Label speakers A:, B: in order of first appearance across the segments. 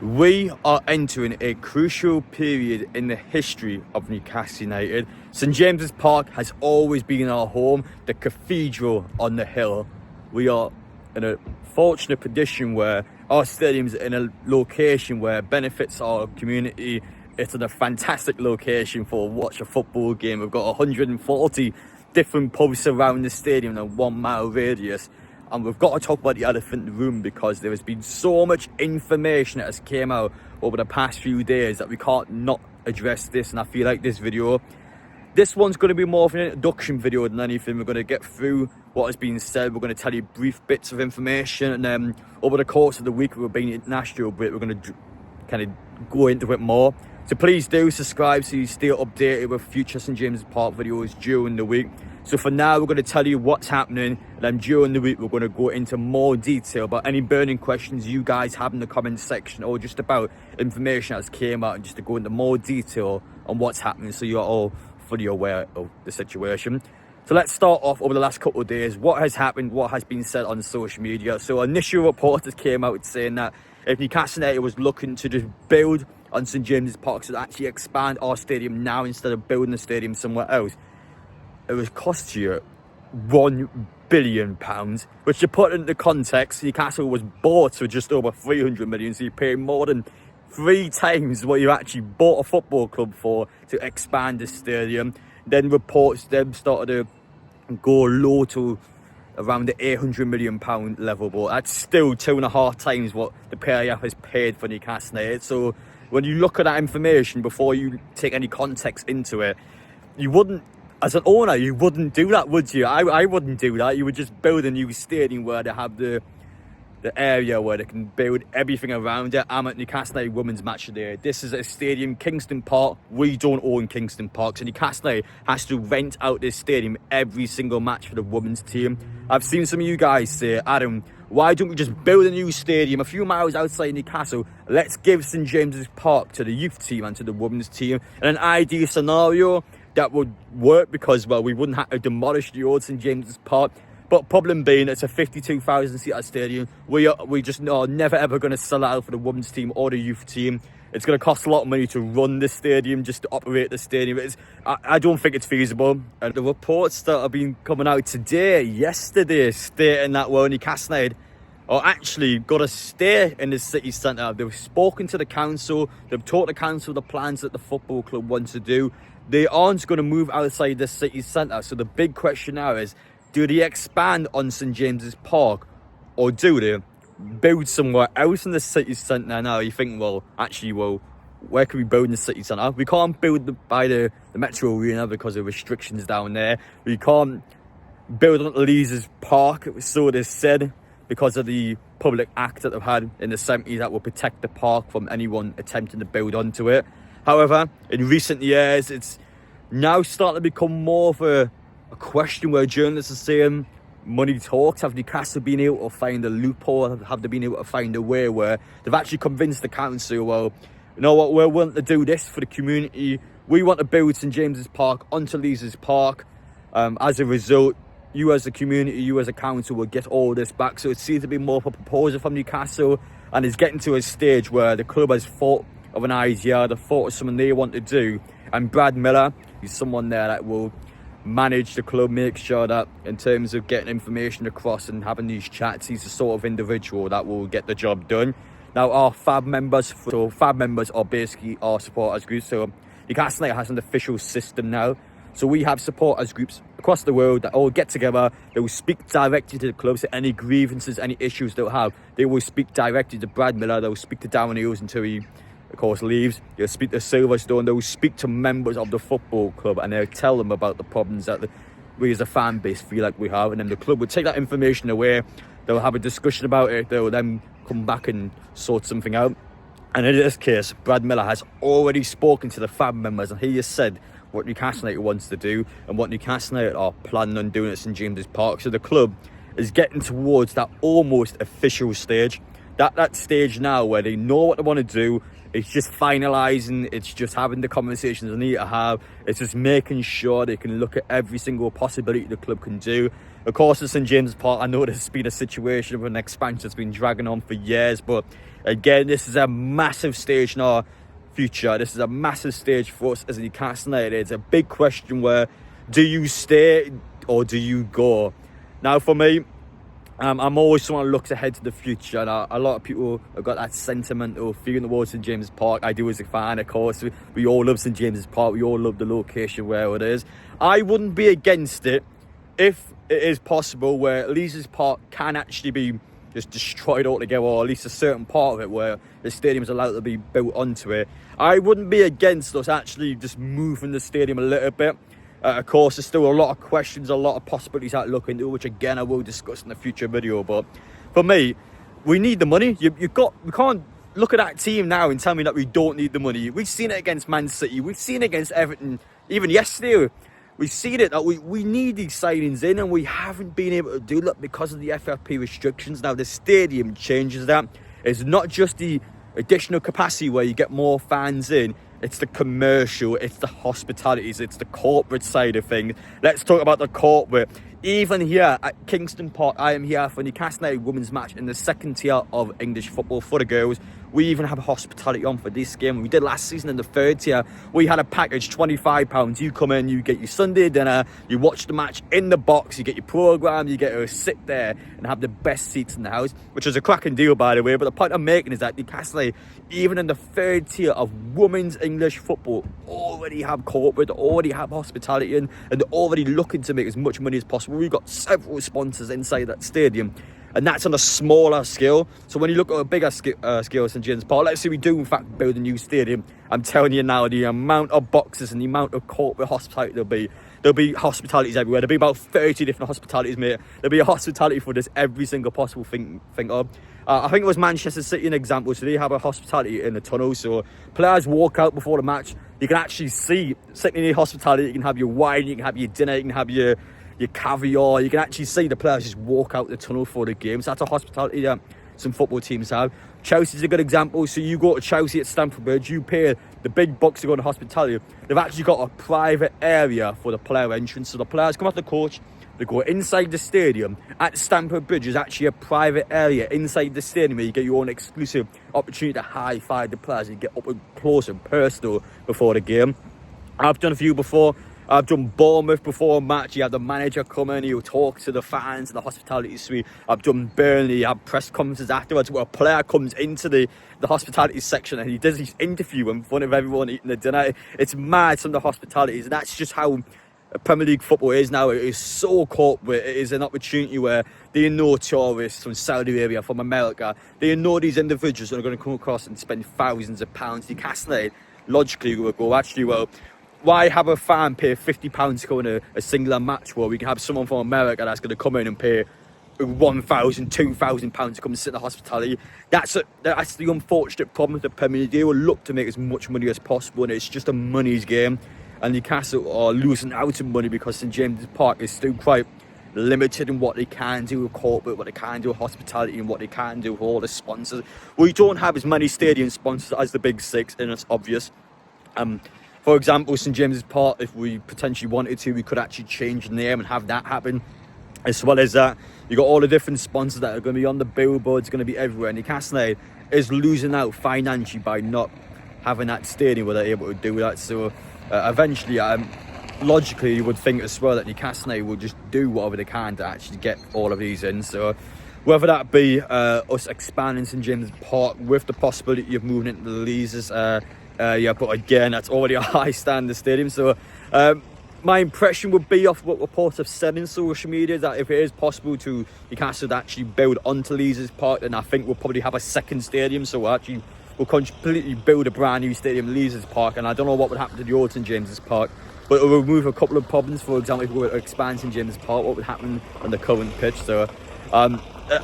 A: We are entering a crucial period in the history of Newcastle United. St James's Park has always been our home, the cathedral on the hill. We are in a fortunate position where our stadium's in a location where it benefits our community. It's in a fantastic location for watch a football game. We've got 140 different pubs around the stadium in a 1 mile radius. And we've got to talk about the elephant in the room because there has been so much information that has came out over the past few days that we can't not address this. And I feel like this one's going to be more of an introduction video than anything. We're going to get through what has been said. We're going to tell you brief bits of information, and then over the course of the week we've been international break, we're going to kind of go into it more. So please do subscribe so you stay updated with future St James's Park videos during the week. So for now, we're going to tell you what's happening, and then during the week, we're going to go into more detail about any burning questions you guys have in the comment section, or just about information that's came out, and just to go into more detail on what's happening so you're all fully aware of the situation. So let's start off over the last couple of days. What has happened, what has been said on social media. So initial reporters came out saying that if Newcastle United was looking to just build on St James's Park, so to actually expand our stadium now instead of building the stadium somewhere else, it would cost you £1 billion, which, to put into context, Newcastle was bought for just over 300 million, so you pay more than 3 times what you actually bought a football club for to expand the stadium. Then reports then started to go low to around the £800 million level, but that's still 2.5 times what the PIF has paid for Newcastle United. So when you look at that information before you take any context into it, you wouldn't, as an owner, you wouldn't do that, would you? I wouldn't do that. You would just build a new stadium where they have the area where they can build everything around it. I'm at Newcastle United Women's Match today. This is a stadium, Kingston Park. We don't own Kingston Park, so Newcastle United has to rent out this stadium every single match for the women's team. I've seen some of you guys say, Adam, why don't we just build a new stadium a few miles outside Newcastle? Let's give St James's Park to the youth team and to the women's team. In an ideal scenario, that would work because, well, we wouldn't have to demolish the old St James's Park. But problem being, it's a 52,000 seater stadium. We just are never ever going to sell out for the women's team or the youth team. It's going to cost a lot of money to run the stadium, just to operate the stadium. I don't think it's feasible. And the reports that have been coming out yesterday, stating that, well, Newcastle United are actually got to stay in the city centre. They've spoken to the council. They've taught the council the plans that the football club wants to do. They aren't going to move outside the city centre. So the big question now is, do they expand on St James's Park, or do they build somewhere else in the city centre? Now you think, well, where can we build in the city centre? We can't build by the Metro Arena because of restrictions down there. We can't build on Leazes Park, so they said, because of the public act that they've had in the 70s that will protect the park from anyone attempting to build onto it. However, in recent years, it's now starting to become more of a question where journalists are saying, money talks. Have Newcastle been able to find a loophole? Have they been able to find a way where they've actually convinced the council, well, you know what, we're wanting to do this for the community. We want to build St James's Park onto Leazes Park. As a result, you as a community, you as a council will get all this back. So it seems to be more of a proposal from Newcastle, and it's getting to a stage where the club has thought of an idea, the thought of something they want to do. And Brad Miller, he's someone there that will manage the club, make sure that in terms of getting information across and having these chats, he's the sort of individual that will get the job done. Now, our FAB members are basically our supporters groups. So Newcastle United has an official system now. So we have supporters groups across the world that all get together. They will speak directly to the club. So any grievances, any issues they'll have, they will speak directly to Brad Miller. They'll speak to Darren Eels until he, of course, leaves. They'll speak to Silverstone. They'll speak to members of the football club, and they'll tell them about the problems that we as a fan base feel like we have. And then the club will take that information away. They'll have a discussion about it. They'll then come back and sort something out. And in this case, Brad Miller has already spoken to the FAB members, and he has said what Newcastle United wants to do and what Newcastle United are planning on doing at St James's Park. So the club is getting towards that almost official stage. That stage now where they know what they want to do. It's just finalising, it's just having the conversations they need to have. It's just making sure they can look at every single possibility the club can do. Of course, at St James's Park, I know there's been a situation of an expansion that's been dragging on for years, but Again, this is a massive stage in our future. This is a massive stage for us as a Newcastle United. It's a big question where, do you stay or do you go? Now, for me, I'm always someone who looks ahead to the future, and a lot of people have got that sentimental feeling towards St James's Park. I do as a fan, of course. We all love St James's Park. We all love the location where it is. I wouldn't be against it if it is possible where Leazes Park can actually be just destroyed altogether, or at least a certain part of it where the stadium is allowed to be built onto it. I wouldn't be against us actually just moving the stadium a little bit. Of course, there's still a lot of questions, a lot of possibilities that look into, which again I will discuss in a future video. But for me, we need the money. We can't look at that team now and tell me that we don't need the money. We've seen it against Man City. We've seen it against Everton. Even yesterday, we've seen it that we need these signings in, and we haven't been able to do that because of the FFP restrictions. Now the stadium changes that. It's not just the additional capacity where you get more fans in. It's the commercial, it's the hospitalities, it's the corporate side of things. Let's talk about the corporate. Even here at Kingston Park, I am here for Newcastle United women's match in the second tier of English football for the girls. We even have hospitality on for this game. We did last season in the third tier. We had a package, £25. You come in, you get your Sunday dinner, you watch the match in the box, you get your programme, you get to sit there and have the best seats in the house, which is a cracking deal, by the way. But the point I'm making is that Newcastle United, even in the third tier of women's English football, already have corporate, already have hospitality, and they're already looking to make as much money as possible. We've got several sponsors inside that stadium, and that's on a smaller scale. So when you look at a bigger scale of St James's Park, let's say we do in fact build a new stadium, I'm telling you now, the amount of boxes and the amount of corporate hospitality there'll be hospitalities everywhere. There'll be about 30 different hospitalities, mate. There'll be a hospitality for just every single possible thing of. I think it was Manchester City an example. So they have a hospitality in the tunnel, so players walk out before the match. You can actually see, sitting in the hospitality, you can have your wine, you can have your dinner, you can have your caviar. You can actually see the players just walk out the tunnel for the game. So that's a hospitality that some football teams have. Chelsea's a good example. So you go to Chelsea at Stamford Bridge, you pay the big bucks to go to hospitality. They've actually got a private area for the player entrance. So the players come off the coach, they go inside the stadium. At Stamford Bridge is actually a private area inside the stadium where you get your own exclusive opportunity to high-five the players and get up close and personal before the game. I've done a few before. I've done Bournemouth before a match. You have the manager come in, he'll talk to the fans in the hospitality suite. I've done Burnley, I have press conferences afterwards where a player comes into the hospitality section and he does his interview in front of everyone eating the dinner. It's mad, some of the hospitalities, and that's just how Premier League football is now. It is so corporate. It is an opportunity where they know tourists from Saudi Arabia, from America. They know these individuals are going to come across and spend thousands of pounds. Newcastle United logically will go, actually, well, why have a fan pay £50 to go in a singular match where we can have someone from America that's going to come in and pay £1,000, £2,000 to come and sit in the hospitality? That's the unfortunate problem with the Premier League. They will look to make as much money as possible, and it's just a money's game. And Newcastle are losing out on money because St James's Park is still quite limited in what they can do with corporate, what they can do with hospitality, and what they can do with all the sponsors. We don't have as many stadium sponsors as the big six, and it's obvious. For example, St James's Park, if we potentially wanted to, we could actually change the name and have that happen. As well as that, you got all the different sponsors that are going to be on the billboards, going to be everywhere. Newcastle United is losing out financially by not having that stadium where they're able to do that. So eventually, logically, you would think as well that Newcastle United will just do whatever they can to actually get all of these in. So whether that be us expanding St James's Park with the possibility of moving into the Leazes, but again, that's already a high standard stadium. So my impression would be, off what reports have said in social media, that if it is possible to Newcastle to actually build onto Leazes Park, then I think we'll probably have a second stadium. So we'll completely build a brand new stadium, Leazes Park, and I don't know what would happen to the old St James's Park, but it will remove a couple of problems. For example, if we were to expand St James's Park, what would happen on the current pitch? So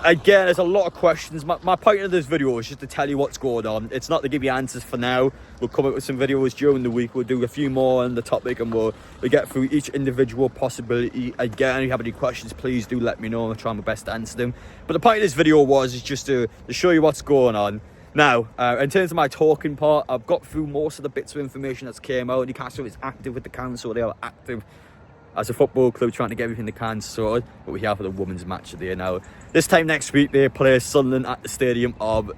A: again, there's a lot of questions. My point of this video is just to tell you what's going on. It's not to give you answers for now. We'll come up with some videos during the week. We'll do a few more on the topic, and we'll get through each individual possibility. Again, if you have any questions, please do let me know. I'll try my best to answer them. But the point of this video is just to show you what's going on. Now, in terms of my talking part, I've got through most of the bits of information that's came out. Newcastle is active with the council. They are active as a football club trying to get everything they can sorted, but we're here for the women's match of the year now. This time next week they play Sunderland at the Stadium of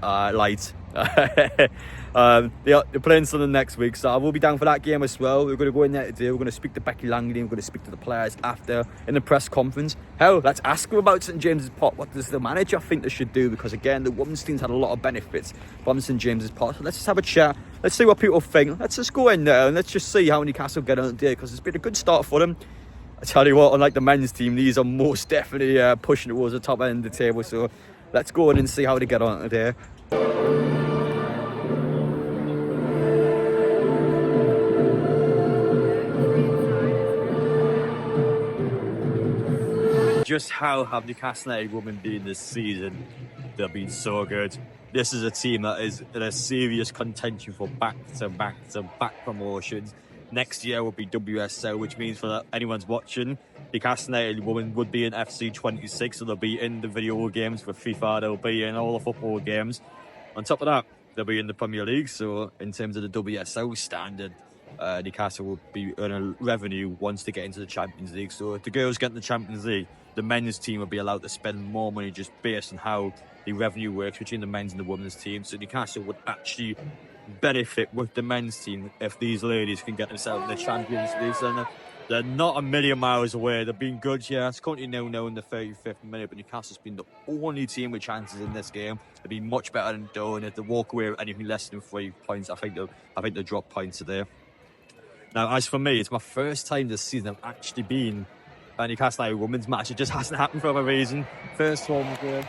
A: Light. They're playing Sunderland next week, so I will be down for that game as well. We're going to go in there today. We're going to speak to Becky Langley. We're going to speak to the players after in the press conference. Hell, let's ask them about St James's Park. What does the manager think they should do? Because again, the women's team's had a lot of benefits from St James's Park. So let's just have a chat. Let's see what people think. Let's just go in there and let's just see how Newcastle get on today, because it's been a good start for them. I tell you what, unlike the men's team, these are most definitely pushing towards the top end of the table. So let's go in and see how they get on today. Just how have Newcastle United women been this season? They've been so good. This is a team that is in a serious contention for back-to-back promotions. Next year will be WSL, which means for anyone's watching, Newcastle United women would be in FC 26, so they'll be in the video games for FIFA, they'll be in all the football games. On top of that, they'll be in the Premier League, so in terms of the WSL standard, Newcastle will be earning revenue once they get into the Champions League. So if the girls get in the Champions League, the men's team will be allowed to spend more money just based on how the revenue works between the men's and the women's team. So Newcastle would actually benefit with the men's team if these ladies can get themselves in the Champions League. So they're not a million miles away. They've been good, yeah. It's currently 0-0 in the 35th minute, but Newcastle's been the only team with chances in this game. They've been much better than Doan. If they walk away with anything less than 3 points, I think they'll drop points today. Now, as for me, it's my first time this season I've actually been at Newcastle United women's match. It just hasn't happened for a reason. First home game,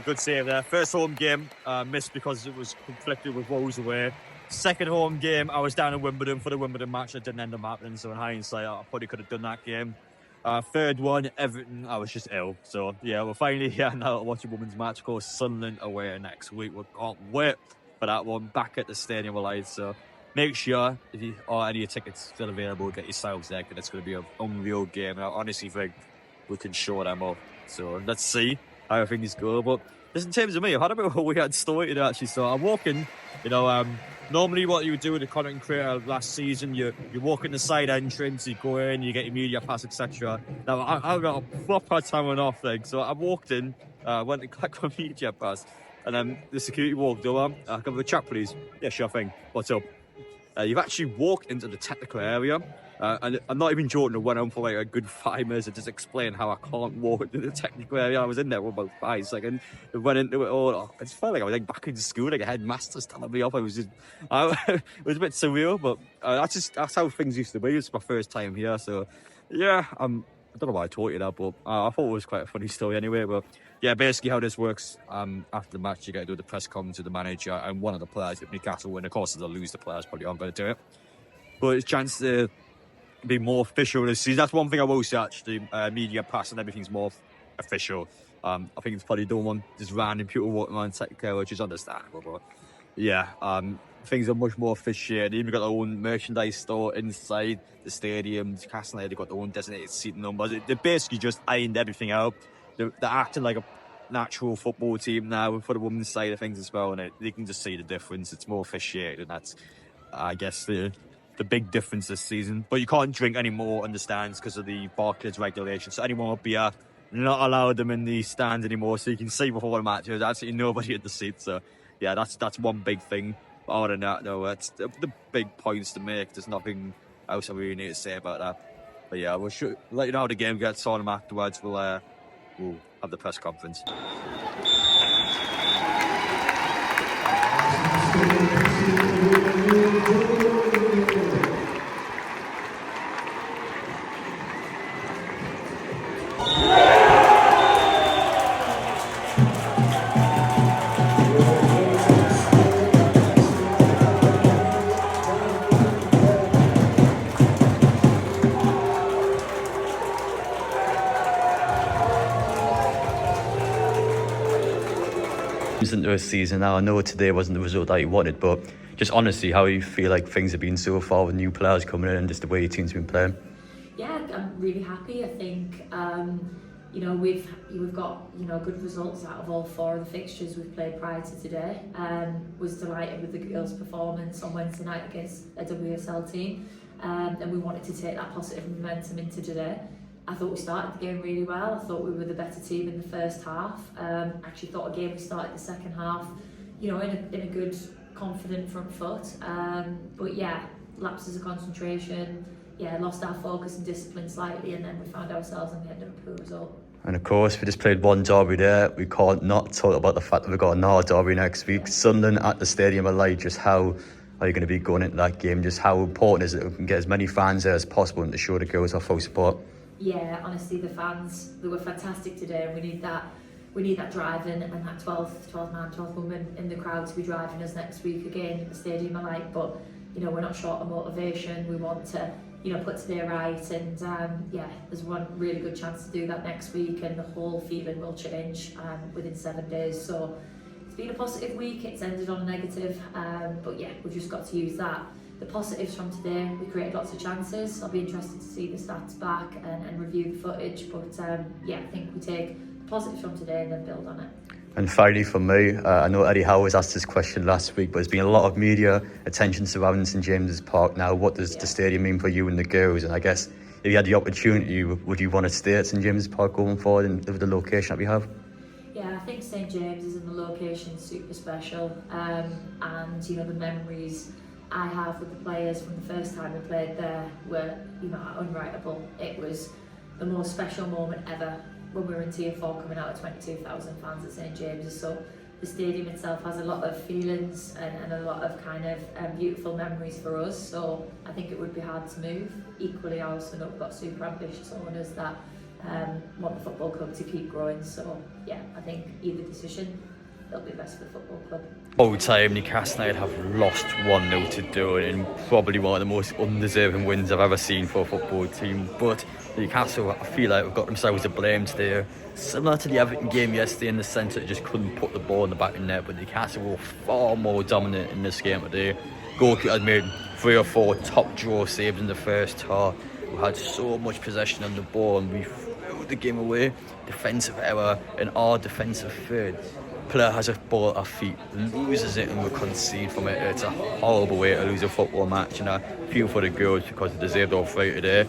A: good save there. First home game, missed because it was conflicted with Wolves away. Second home game, I was down in Wimbledon for the Wimbledon match. That didn't end up happening, so in hindsight, I probably could have done that game. Third one, Everton, I was just ill. So, yeah, we're finally here now to watch a women's match. Of course, Sunderland away next week. We can't wait for that one back at the Stadium of Light. So, make sure, if you are any of your tickets still available, get yourselves there, because it's going to be an unreal game. And I honestly think we can show them up. So let's see how things go. But just in terms of me, I've had a bit of a weird story today, actually. So I'm walking, normally what you would do with the content creator last season, you walk in the side entrance, you go in, you get your media pass, etc. Now, I've got a proper time and off thing. So I walked in, went to collect my media pass, and then the security walked over. Can I have a chat, please? Yeah, sure thing. What's up? You've actually walked into the technical area, and I'm not even joking. I went on for like a good 5 minutes to just explain how I can't walk into the technical area. I was in there for about 5 seconds. I went into it all. I just felt like I was like back in school, like a headmaster's telling me off. It was a bit surreal, but that's how things used to be. It's my first time here, so yeah. I don't know why I told you that, but I thought it was quite a funny story anyway. But yeah, basically how this works, after the match, you get to do the press conference with the manager and one of the players. If Newcastle win, of course, if they lose, the players probably aren't going to do it. But it's a chance to be more official this season. That's one thing I will say, actually. Media pass and everything's more official. I think it's probably don't want just random people walking around technical, which is understandable. But yeah, things are much more officiated. They've even got their own merchandise store inside the stadium. Newcastle United, they've got their own designated seat numbers. They basically just ironed everything out. They're acting like a natural football team now for the women's side of things as well, and they can just see the difference. It's more officiated, and that's, I guess, the big difference this season. But you can't drink anymore in the stands because of the Barclays regulations. So anyone with beer, not allowed them in the stands anymore. So you can see before the match, there's absolutely nobody at the seat. So yeah, that's one big thing. But other than that, no, it's the big points to make. There's nothing else I really need to say about that. But yeah, we'll let you know how the game gets on afterwards. We'll have the press conference. Into a season now, I know today wasn't the result that you wanted, but just honestly, how you feel like things have been so far with new players coming in and just the way your team's been playing?
B: Yeah, I'm really happy. I think we've got good results out of all 4 of the fixtures we've played prior to today. Was delighted with the girls' performance on Wednesday night against a WSL team. and we wanted to take that positive momentum into today. I thought we started the game really well. I thought we were the better team in the first half. Actually thought again we started the second half, you know, in a good, confident front foot. But yeah, lapses of concentration, lost our focus and discipline slightly, and then we found ourselves in the end of a poor result.
A: And of course, we just played one derby there. We can't not talk about the fact that we've got another derby next week. Sunderland at the Stadium of Light. Just how are you going to be going into that game? Just how important is it that we can get as many fans there as possible and to show the girls our full support?
B: Yeah, honestly, the fans, they were fantastic today, and we need that driving and that 12 man, 12 woman in the crowd to be driving us next week again at the Stadium of Light. But you know, we're not short of motivation. We want to, you know, put today right, and there's one really good chance to do that next week, and the whole feeling will change within 7 days. So it's been a positive week. It's ended on a negative, but yeah, we've just got to use the positives from today. We created lots of chances. I'll be interested to see the stats back and review the footage, but I think we take the positives from today and then build on it.
A: And finally for me, I know Eddie Howe was asked this question last week, but there's been a lot of media attention surrounding St James's Park now. What does the stadium mean for you and the girls? And I guess if you had the opportunity, would you want to stay at St James's Park going forward and with the location that we have?
B: Yeah, I think St James's and the location super special, and you know, the memories I have with the players from the first time we played there were, you know, unwritable. It was the most special moment ever when we were in Tier 4 coming out of 22,000 fans at St James's. So the stadium itself has a lot of feelings and a lot of kind of beautiful memories for us. So I think it would be hard to move. Equally, I also know we've got super ambitious owners that want the football club to keep growing. So yeah, I think either decision, it'll be best for the football club.
A: All time, Newcastle United have lost 1-0 to Durham in probably one of the most undeserving wins I've ever seen for a football team. But Newcastle, I feel like, have got themselves to blame today. Similar to the Everton game yesterday in the sense that they just couldn't put the ball in the back of the net, but Newcastle were far more dominant in this game today. Goalkeeper had made 3 or 4 top draw saves in the first half. We had so much possession on the ball and we threw the game away. Defensive error in our defensive third. Player has a ball at our feet, loses it and we concede from it. It's a horrible way to lose a football match, and I feel for the girls because they deserved all 3 today.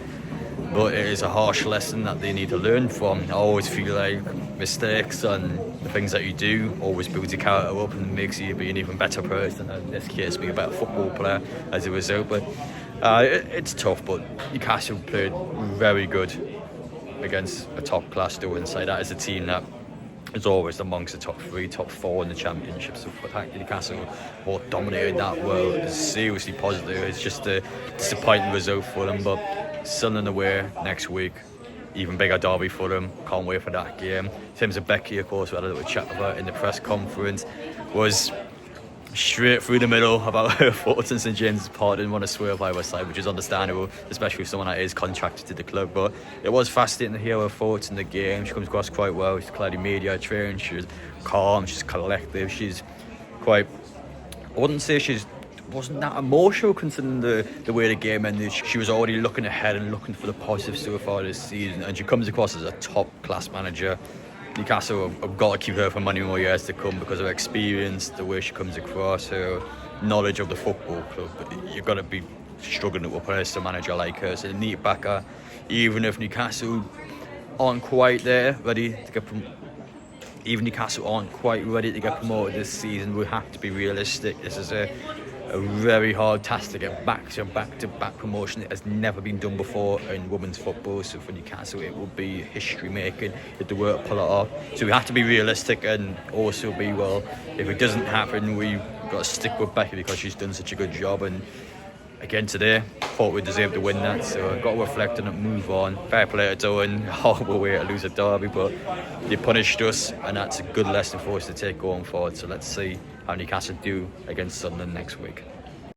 A: But it is a harsh lesson that they need to learn from. I always feel like mistakes and the things that you do always builds your character up and makes you be an even better person. In this case, be a better football player as a result. But it's tough, but Newcastle played very good against a top class Durham side. That is a team that is always amongst the top 3, top 4 in the championship. So for that, Newcastle more dominated that world is seriously positive. It's just a disappointing result for them, but Sunderland away next week, even bigger derby for them. Can't wait for that game. In terms of Becky, of course, we had a little chat about in the press conference, was straight through the middle about her thoughts on St James's Park. Didn't want to swerve either side, which is understandable, especially with someone that is contracted to the club. But it was fascinating to hear her thoughts in the game. She comes across quite well. She's clearly media trained. She's calm. She's collective. She's quite, I wouldn't say she's wasn't that emotional considering the way the game ended. She was already looking ahead and looking for the positives so far this season, and she comes across as a top class manager. Newcastle have got to keep her for many more years to come because of her experience, the way she comes across, her knowledge of the football club. But you've got to be struggling to replace a manager like her. So they need back her, even if Newcastle aren't quite there, ready to get even Newcastle aren't quite ready to get promoted this season. We have to be realistic. This is a very hard task to get back to back promotion. It has never been done before in women's football, so for Newcastle it will be history making if they were to pull it off. So we have to be realistic and also be, well, if it doesn't happen, we've got to stick with Becky because she's done such a good job. And again today, thought we deserved to win that, so I've got to reflect on it, move on. Fair play to Durham, horrible way to lose a derby, but they punished us and that's a good lesson for us to take going forward. So let's see how Newcastle do against Sunderland next week.